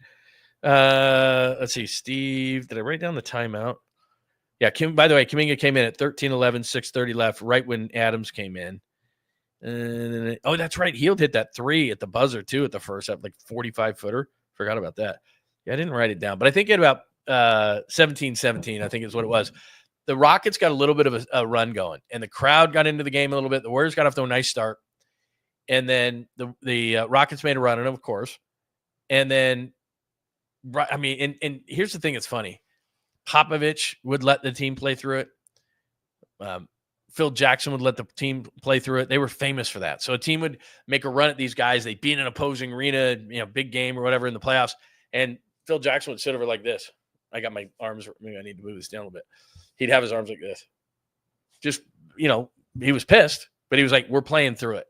Let's see. Steve, did I write down the timeout? Yeah, by the way, Kuminga came in at 13-11, 6:30 left, right when Adams came in. Oh, that's right. Hield hit that 3 at the buzzer, too, at the first half, like 45-footer. Forgot about that. Yeah, I didn't write it down. But I think at about 17-17, I think is what it was. The Rockets got a little bit of a run going, and the crowd got into the game a little bit. The Warriors got off to a nice start. And then the Rockets made a run, and of course. And then, and here's the thing that's funny. Popovich would let the team play through it. Phil Jackson would let the team play through it. They were famous for that. So a team would make a run at these guys. They'd be in an opposing arena, big game or whatever in the playoffs. And Phil Jackson would sit over like this. I got my arms. Maybe I need to move this down a little bit. He'd have his arms like this. Just, he was pissed, but he was like, we're playing through it.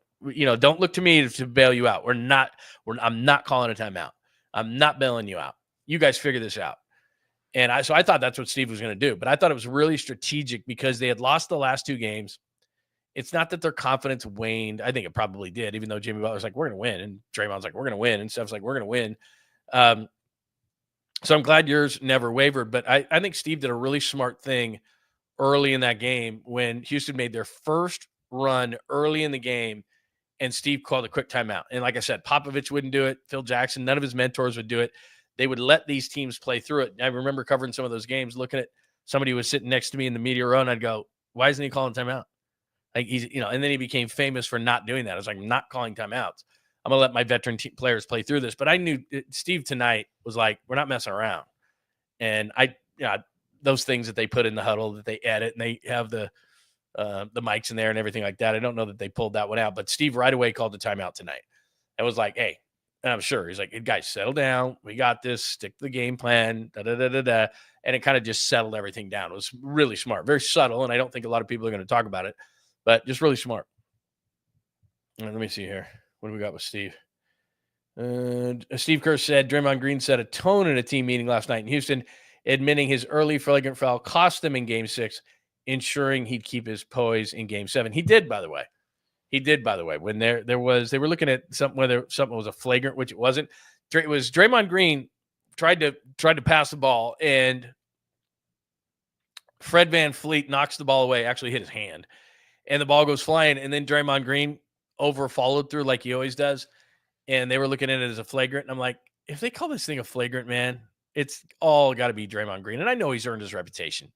Don't look to me to bail you out. I'm not calling a timeout. I'm not bailing you out. You guys figure this out. And I thought that's what Steve was going to do. But I thought it was really strategic because they had lost the last 2 games. It's not that their confidence waned. I think it probably did, even though Jimmy Butler's like, we're going to win. And Draymond's like, we're going to win. And Steph's like, we're going to win. So I'm glad yours never wavered. But I think Steve did a really smart thing early in that game when Houston made their first run early in the game, and Steve called a quick timeout. And like I said, Popovich wouldn't do it. Phil Jackson, none of his mentors would do it. They would let these teams play through it. I remember covering some of those games, looking at somebody who was sitting next to me in the media row, and I'd go, why isn't he calling timeout? Like and then he became famous for not doing that. I was like, I'm not calling timeouts. I'm going to let my veteran players play through this. But I knew Steve tonight was like, we're not messing around. And those things that they put in the huddle that they edit, and they have the mics in there and everything like that. I don't know that they pulled that one out, but Steve right away called the timeout tonight. And was like, hey, and I'm sure he's like, hey, guys, settle down. We got this. Stick to the game plan. And it kind of just settled everything down. It was really smart, very subtle. And I don't think a lot of people are going to talk about it, but just really smart. Let me see here. What do we got with Steve? Steve Kerr said Draymond Green set a tone in a team meeting last night in Houston, admitting his early flagrant foul cost them in Game 6, ensuring he'd keep his poise in Game 7. He did, by the way. When they were looking at whether something was a flagrant, which it wasn't. It was Draymond Green tried to pass the ball, and Fred VanVleet knocks the ball away, actually hit his hand, and the ball goes flying, and then Draymond Green followed through like he always does, and they were looking at it as a flagrant, and I'm like, if they call this thing a flagrant, man, it's all got to be Draymond Green, and I know he's earned his reputation.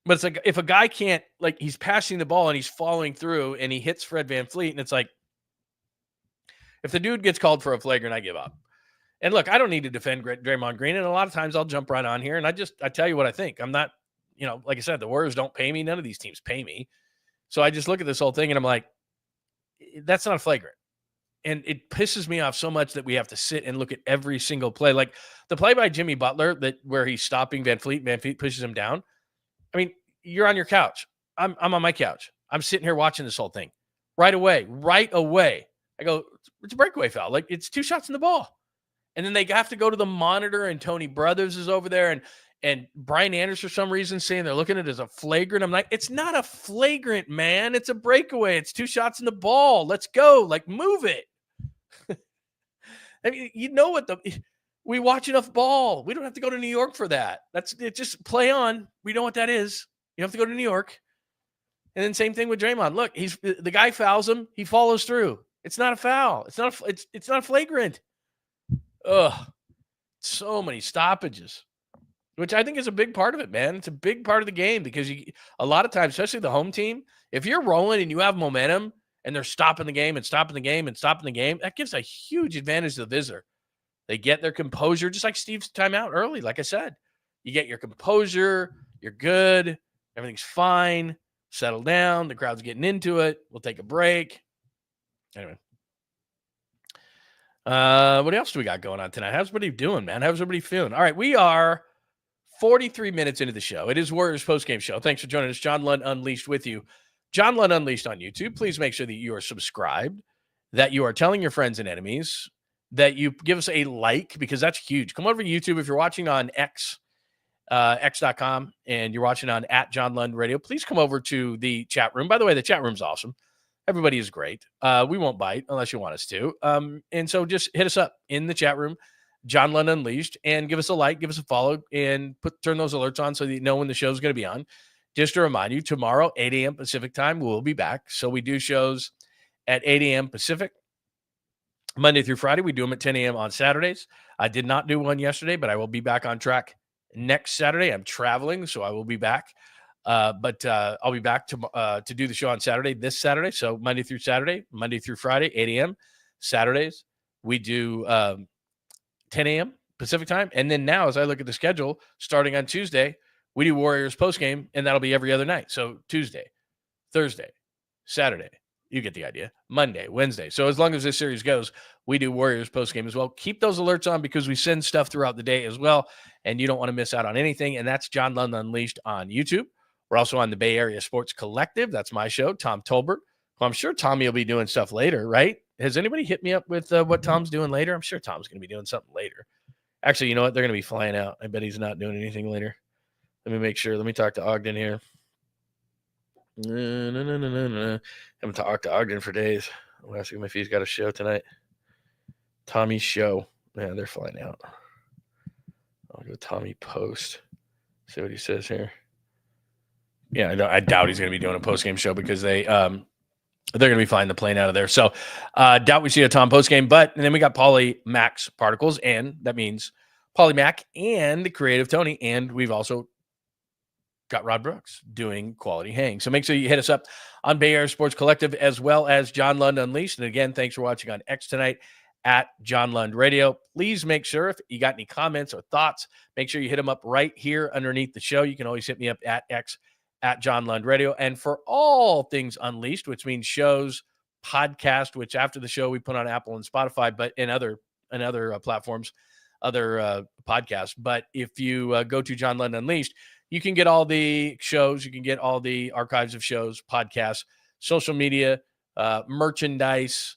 But it's like, if a guy can't, he's passing the ball and he's following through and he hits Fred VanVleet, and it's like, if the dude gets called for a flagrant, I give up. And look, I don't need to defend Draymond Green, and a lot of times I'll jump right on here and I tell you what I think. I'm not, like I said, the Warriors don't pay me. None of these teams pay me. So I just look at this whole thing and I'm like, that's not a flagrant. And it pisses me off so much that we have to sit and look at every single play. Like the play by Jimmy Butler where he's stopping VanVleet pushes him down. I mean, you're on your couch. I'm on my couch. I'm sitting here watching this whole thing. Right away. I go, it's a breakaway foul. Like, it's 2 shots in the ball. And then they have to go to the monitor, and Tony Brothers is over there, and Brian Anderson, for some reason, saying they're looking at it as a flagrant. I'm like, it's not a flagrant, man. It's a breakaway. It's 2 shots in the ball. Let's go. Like, move it. I mean, we watch enough ball. We don't have to go to New York for that. Just play on. We know what that is. You have to go to New York. And then same thing with Draymond. Look, the guy fouls him. He follows through. It's not a foul. It's not flagrant. Ugh. So many stoppages, which I think is a big part of it, man. It's a big part of the game because a lot of times, especially the home team, if you're rolling and you have momentum and they're stopping the game, that gives a huge advantage to the visitor. They get their composure, just like Steve's timeout early. Like I said, you get your composure. You're good. Everything's fine. Settle down. The crowd's getting into it. We'll take a break. Anyway. What else do we got going on tonight? How's everybody doing, man? How's everybody feeling? All right, we are 43 minutes into the show. It is Warriors postgame show. Thanks for joining us. John Lund Unleashed with you. John Lund Unleashed on YouTube. Please make sure that you are subscribed, that you are telling your friends and enemies, that you give us a like, because that's huge. Come over to YouTube if you're watching on x.com, and you're watching on @John Lund Radio. Please come over to the chat room. By the way, the chat room's awesome. Everybody is great. We won't bite unless you want us to. And so just hit us up in the chat room, John Lund Unleashed, and give us a like, give us a follow, and turn those alerts on so that you know when the show's going to be on. Just to remind you, tomorrow, 8 a.m. Pacific time, we'll be back. So we do shows at 8 a.m. Pacific, Monday through Friday. We do them at 10 a.m. on Saturdays. I did not do one yesterday, but I will be back on track next Saturday. I'm traveling, so I will be back. But I'll be back to do the show on Saturday, this Saturday. So Monday through Friday, 8 a.m. Saturdays, we do 10 a.m. Pacific time. And then now, as I look at the schedule, starting on Tuesday, we do Warriors postgame, and that'll be every other night. So Tuesday, Thursday, Saturday, you get the idea. Monday, Wednesday. So as long as this series goes, we do Warriors postgame as well. Keep those alerts on because we send stuff throughout the day as well, and you don't want to miss out on anything. And that's John Lund Unleashed on YouTube. We're also on the Bay Area Sports Collective. That's my show, Tom Tolbert. Well, I'm sure Tommy will be doing stuff later, right? Has anybody hit me up with what Tom's doing later? I'm sure Tom's going to be doing something later. Actually, you know what? They're going to be flying out. I bet he's not doing anything later. Let me make sure. Let me talk to Ogden here. No. Haven't talked to Ogden for days. I'll ask him if he's got a show tonight. Tommy's show. Yeah, they're flying out. I'll go Tommy Post. See what he says here. Yeah, I doubt he's going to be doing a post-game show because they're going to be flying the plane out of there. So doubt we see a Tom post-game. But and then we got Pauly Mac's Particles, and that means Pauly Mac and Creative Tony. And we've also got Rod Brooks doing Quality Hang. So make sure you hit us up on Bay Area Sports Collective as well as John Lund Unleashed. And again, thanks for watching on X tonight at John Lund Radio. Please make sure if you got any comments or thoughts, make sure you hit them up right here underneath the show. You can always hit me up at X at John Lund Radio. And for all things Unleashed, which means shows, podcast, which after the show we put on Apple and Spotify, but in other platforms, other podcasts. But if you go to John Lund Unleashed, you can get all the shows, you can get all the archives of shows, podcasts, social media, merchandise,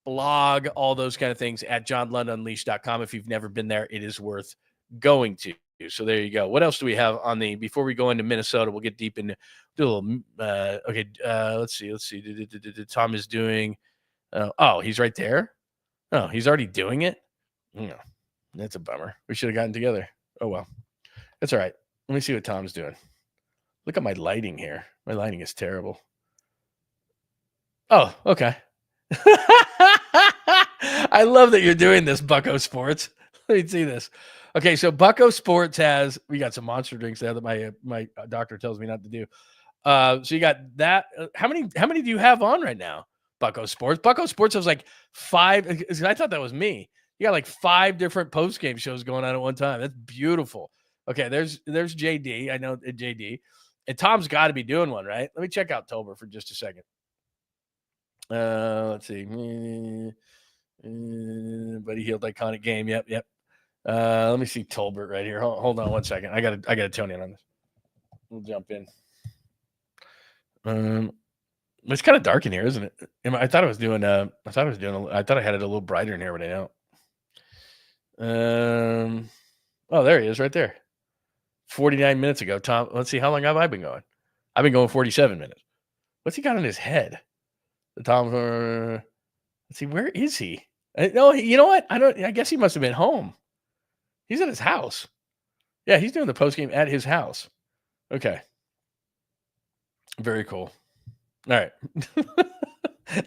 blog, all those kind of things at johnlundunleashed.com. If you've never been there, it is worth going to. So there you go. What else do we have on before we go into Minnesota? We'll get deep into do a little. Let's see. Tom is doing. He's right there. Oh, he's already doing it. No, that's a bummer. We should have gotten together. Oh well, that's all right. Let me see what Tom's doing. Look at my lighting here. My lighting is terrible. Oh, okay. I love that you're doing this, Bucko Sports. Let me see this. Okay, so Bucko Sports we got some monster drinks there that my doctor tells me not to do. So you got that. How many do you have on right now, Bucko Sports? Bucko Sports has like 5. I thought that was me. You got like 5 different post-game shows going on at one time. That's beautiful. Okay, there's JD. I know JD. And Tom's got to be doing one, right? Let me check out Tolbert for just a second. Let's see. Buddy Healed Iconic Game. Yep. Let me see Tolbert right here. Hold on one second. I gotta tune in on this. We'll jump in. It's kind of dark in here, isn't it? I thought I was doing. I thought I had it a little brighter in here, but I don't. Oh, there he is, right there. 49 minutes ago, Tom. Let's see, how long have I been going? I've been going 47 minutes. What's he got in his head? The Tom. Let's see, where is he? No, you know what? I guess he must have been home. He's at his house. Yeah, he's doing the post game at his house. Okay. Very cool. All right.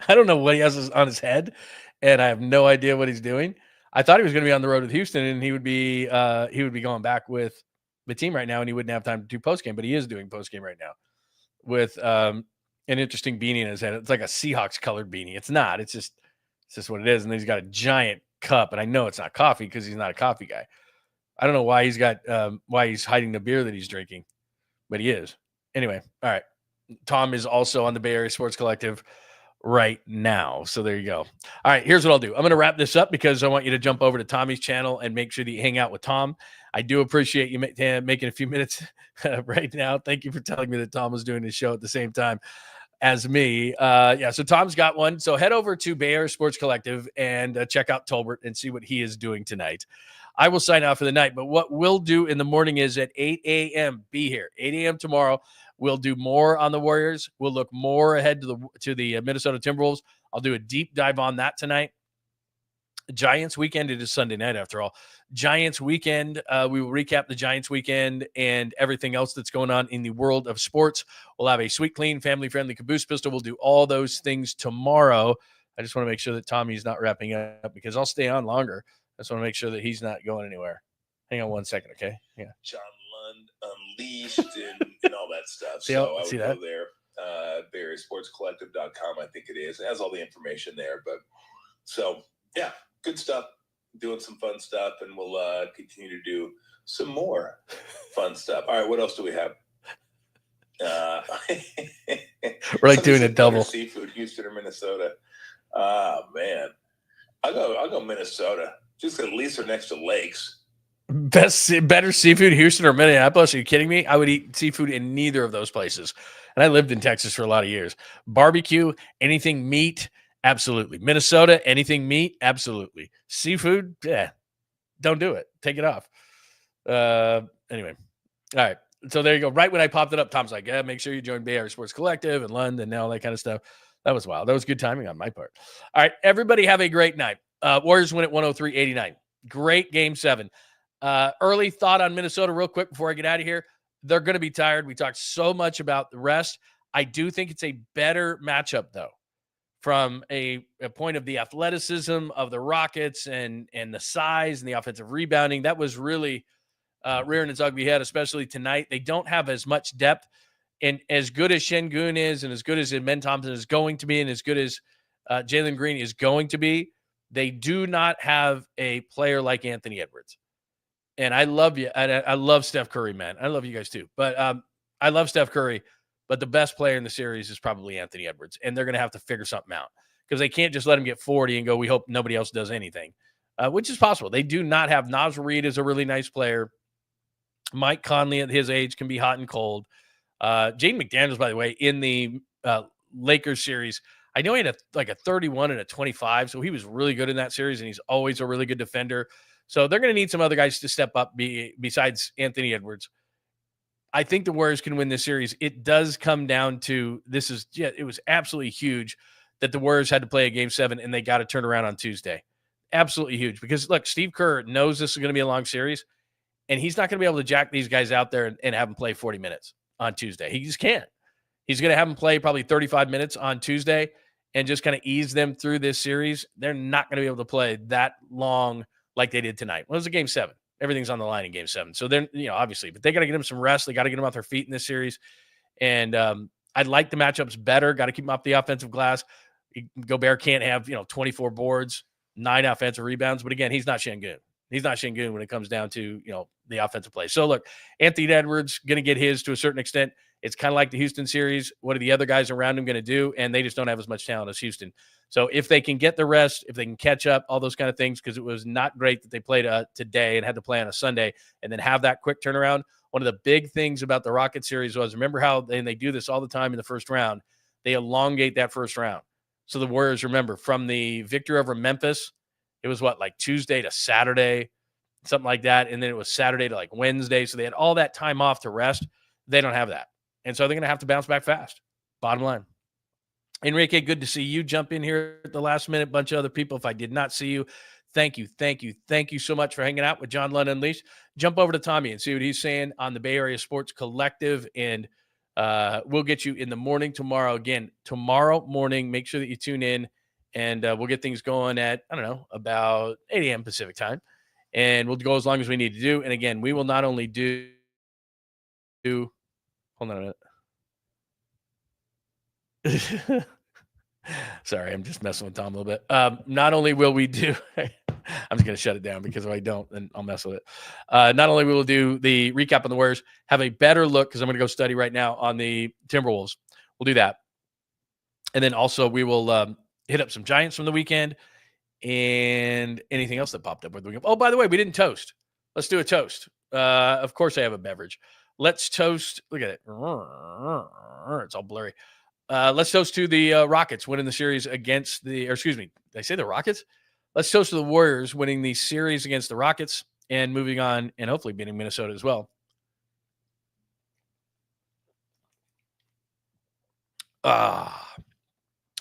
I don't know what he has on his head, and I have no idea what he's doing. I thought he was going to be on the road with Houston, and he would be going back with the team right now, and he wouldn't have time to do post game, but he is doing post game right now with an interesting beanie in his head. It's like a Seahawks colored beanie. It's not. It's just what it is. And then he's got a giant cup, and I know it's not coffee because he's not a coffee guy. I don't know why he's hiding the beer that he's drinking, but he is. Anyway, all right. Tom is also on the Bay Area Sports Collective right now. So there you go. All right, here's what I'll do. I'm going to wrap this up because I want you to jump over to Tommy's channel and make sure that you hang out with Tom. I do appreciate you making a few minutes right now. Thank you for telling me that Tom was doing his show at the same time as me. So Tom's got one. So head over to Bay Area Sports Collective and check out Tolbert and see what he is doing tonight. I will sign out for the night, but what we'll do in the morning is at 8 a.m. Be here. 8 a.m. tomorrow. We'll do more on the Warriors. We'll look more ahead to the Minnesota Timberwolves. I'll do a deep dive on that tonight. Giants weekend. It is Sunday night after all. Giants weekend. We will recap the Giants weekend and everything else that's going on in the world of sports. We'll have a sweet, clean, family-friendly caboose pistol. We'll do all those things tomorrow. I just want to make sure that Tommy's not wrapping up because I'll stay on longer. I just want to make sure that he's not going anywhere. Hang on one second, okay? Yeah. John Lund Unleashed and all that stuff. So I would go there. BayAreaSportsCollective.com, I think it is. It has all the information there. But so, yeah, good stuff. Doing some fun stuff, and we'll continue to do some more fun stuff. All right, what else do we have? We're like doing a double. Seafood, Houston or Minnesota. Oh, man. I'll go Minnesota. Just at least they're next to lakes. Better seafood, Houston or Minneapolis? Are you kidding me? I would eat seafood in neither of those places. And I lived in Texas for a lot of years. Barbecue, anything meat, absolutely. Minnesota, anything meat, absolutely. Seafood, don't do it. Take it off. Anyway, all right. So there you go. Right when I popped it up, Tom's like, make sure you join Bay Area Sports Collective and Lund and all that kind of stuff. That was wild. That was good timing on my part. All right, everybody have a great night. Warriors win at 103-89. Great Game 7. Early thought on Minnesota real quick before I get out of here. they're going to be tired. We talked so much about the rest. I do think it's a better matchup, though, from a point of the athleticism of the Rockets and the size and the offensive rebounding. That was really rearing its ugly head, especially tonight. They don't have as much depth. And as good as Şengün is, and as good as Ben Thompson is going to be, and as good as Jalen Green is going to be, they do not have a player like Anthony Edwards. And I love you. I love Steph Curry, man. I love you guys too. But I love Steph Curry. But the best player in the series is probably Anthony Edwards. And they're going to have to figure something out because they can't just let him get 40 and go, we hope nobody else does anything, which is possible. They do not have Naz Reid is a really nice player. Mike Conley at his age can be hot and cold. Jaden McDaniels, by the way, in the Lakers series, I know he had a 31 and a 25, so he was really good in that series, and he's always a really good defender. So they're going to need some other guys to step up besides Anthony Edwards. I think the Warriors can win this series. It does come down to it was absolutely huge that the Warriors had to play a Game 7, and they got to turn around on Tuesday. Absolutely huge because, look, Steve Kerr knows this is going to be a long series, and he's not going to be able to jack these guys out there and have them play 40 minutes on Tuesday. He just can't. He's going to have them play probably 35 minutes on Tuesday and just kind of ease them through this series. They're not going to be able to play that long like they did tonight. Well, it was a Game 7. Everything's on the line in Game 7. So then, obviously, but they got to get them some rest. They got to get them off their feet in this series. And I'd like the matchups better. Got to keep them off the offensive glass. Gobert can't have, 24 boards, 9 offensive rebounds. But again, he's not Şengün. He's not Şengün when it comes down to, the offensive play. So look, Anthony Edwards going to get his to a certain extent. It's kind of like the Houston series. What are the other guys around him going to do? And they just don't have as much talent as Houston. So if they can get the rest, if they can catch up, all those kind of things, because it was not great that they played today and had to play on a Sunday and then have that quick turnaround. One of the big things about the Rocket series was, remember how they do this all the time in the first round, they elongate that first round. So the Warriors, remember, from the victory over Memphis, it was like Tuesday to Saturday, something like that. And then it was Saturday to Wednesday. So they had all that time off to rest. They don't have that. And so they're going to have to bounce back fast. Bottom line. Enrique, good to see you jump in here at the last minute. Bunch of other people. If I did not see you, thank you so much for hanging out with John Lund Unleashed. Jump over to Tommy and see what he's saying on the Bay Area Sports Collective. And we'll get you in the morning tomorrow. Again, tomorrow morning, make sure that you tune in. And we'll get things going at, about 8 a.m. Pacific time. And we'll go as long as we need to do. And again, we will not only do hold on a minute. Sorry, I'm just messing with Tom a little bit. Not only will we do, I'm just going to shut it down because if I don't, then I'll mess with it. Not only will we do the recap on the Warriors, have a better look because I'm going to go study right now on the Timberwolves. We'll do that. And then also we will hit up some Giants from the weekend and anything else that popped up with the weekend. Oh, by the way, we didn't toast. Let's do a toast. Of course, I have a beverage. Let's toast. Look at it. It's all blurry. Let's toast to the Rockets winning the series against did I say the Rockets? Let's toast to the Warriors winning the series against the Rockets and moving on and hopefully beating Minnesota as well.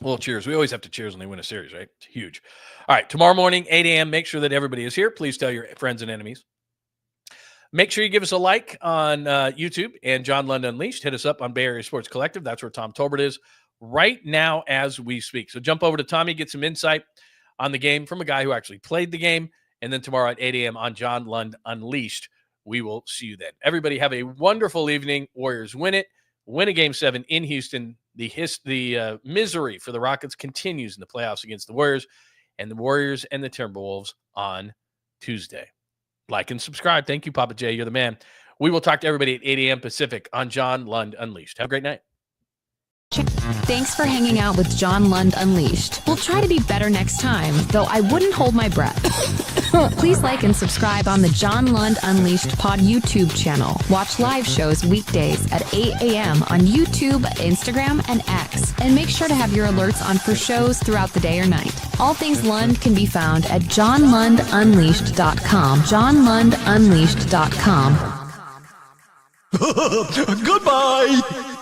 Well, cheers. We always have to cheers when they win a series, right? It's huge. All right, tomorrow morning, 8 a.m., make sure that everybody is here. Please tell your friends and enemies. Make sure you give us a like on YouTube and John Lund Unleashed. Hit us up on Bay Area Sports Collective. That's where Tom Tolbert is right now as we speak. So jump over to Tommy, get some insight on the game from a guy who actually played the game. And then tomorrow at 8 a.m. on John Lund Unleashed, we will see you then. Everybody have a wonderful evening. Warriors win it. Win a Game 7 in Houston. The misery for the Rockets continues in the playoffs against the Warriors. And the Warriors and the Timberwolves on Tuesday. Like and subscribe. Thank you, Papa J. You're the man. We will talk to everybody at 8 a.m. Pacific on John Lund Unleashed. Have a great night. Thanks for hanging out with John Lund Unleashed. We'll try to be better next time, though I wouldn't hold my breath. Please like and subscribe on the John Lund Unleashed Pod YouTube channel. Watch live shows weekdays at 8 a.m. on YouTube, Instagram, and X. And make sure to have your alerts on for shows throughout the day or night. All things Lund can be found at johnlundunleashed.com. johnlundunleashed.com. Goodbye!